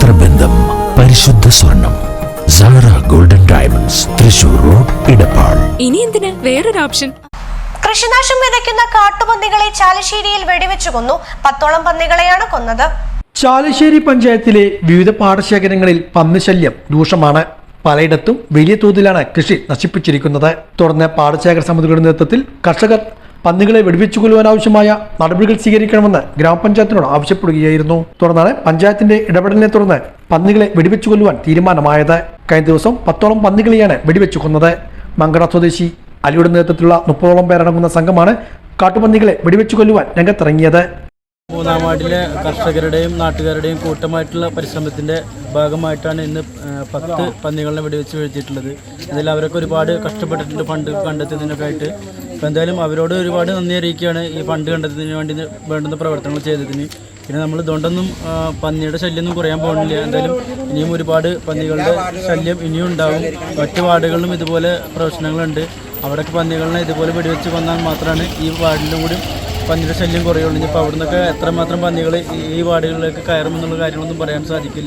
നേത്രബന്ധം, പരിശുദ്ധ സ്വർണം. Sara golden diamonds, Thrissur road, Edappal. ഇനി എന്തിന് വേറൊരു ഓപ്ഷൻ? കൃഷിനാശം വിതയ്ക്കുന്ന കാട്ടുപന്നികളെ ചാലശ്ശേരിയിൽ വെടിവെച്ചു കൊന്നു. 10ഓളം പന്നികളെയാണ് കൊന്നത്. ചാലശ്ശേരി പഞ്ചായത്തിലെ വിവിധ പാടശേഖരങ്ങളിൽ പന്നിശല്യം രൂക്ഷമാണ്. പലയിടത്തും വലിയ തോതിലാണ് കൃഷി നശിപ്പിച്ചിരിക്കുന്നത്. തുടർന്ന് പാടശേഖര സമിതികളുടെ നേതൃത്വത്തിൽ കർഷകർ പന്നികളെ വെടിവെച്ചു കൊല്ലുവാനാവശ്യമായ നടപടികൾ സ്വീകരിക്കണമെന്ന് ഗ്രാമപഞ്ചായത്തിനോട് ആവശ്യപ്പെടുകയായിരുന്നു. തുടർന്നാണ് പഞ്ചായത്തിന്റെ ഇടപെടലിനെ തുടർന്ന് പന്നികളെ വെടിവെച്ചു കൊല്ലുവാൻ തീരുമാനമായത്. കഴിഞ്ഞ ദിവസം 10ഓളം പന്നികളെയാണ് വെടിവെച്ചു കൊന്നത്. മങ്കട സ്വദേശി അലിയുടെ നേതൃത്വത്തിലുള്ള 30ഓളം പേരടങ്ങുന്ന സംഘമാണ് കാട്ടുപന്നികളെ വെടിവെച്ചു കൊല്ലുവാൻ രംഗത്തിറങ്ങിയത്. മൂന്നാം വാർഡിലെ കർഷകരുടെയും നാട്ടുകാരുടെയും കൂട്ടമായിട്ടുള്ള പരിശ്രമത്തിൻ്റെ ഭാഗമായിട്ടാണ് ഇന്ന് 10 പന്നികളെ വെടിവെച്ച് വീഴ്ത്തിയിട്ടുള്ളത്. അതിൽ അവരൊക്കെ ഒരുപാട് കഷ്ടപ്പെട്ടിട്ടുണ്ട് ഫണ്ട് കണ്ടെത്തുന്നതിനൊക്കെ ആയിട്ട്. അപ്പോൾ എന്തായാലും അവരോട് ഒരുപാട് നന്ദി അറിയിക്കുകയാണ് ഈ ഫണ്ട് കണ്ടെത്തുന്നതിന് വേണ്ടി വേണ്ടുന്ന പ്രവർത്തനങ്ങൾ ചെയ്തതിന്. പിന്നെ നമ്മൾ ഇതുകൊണ്ടൊന്നും പന്നിയുടെ ശല്യമൊന്നും കുറയാൻ പോകുന്നില്ല. എന്തായാലും ഇനിയും ഒരുപാട് പന്നികളുടെ ശല്യം ഇനിയും ഉണ്ടാവും. മറ്റു വാർഡുകളിലും ഇതുപോലെ പ്രശ്നങ്ങളുണ്ട്. അവിടെയൊക്കെ പന്നികളെ ഇതുപോലെ വെടിവെച്ച് കൊന്നാൽ മാത്രമാണ് ഈ വാർഡിലും കൂടി പന്നിയുടെ ശല്യം കുറയുള്ളൂ. ഇപ്പോൾ അവിടെ നിന്നൊക്കെ എത്രമാത്രം പന്നികൾ ഈ വാർഡുകളിലേക്ക് കയറുമെന്നുള്ള കാര്യങ്ങളൊന്നും പറയാൻ സാധിക്കില്ല.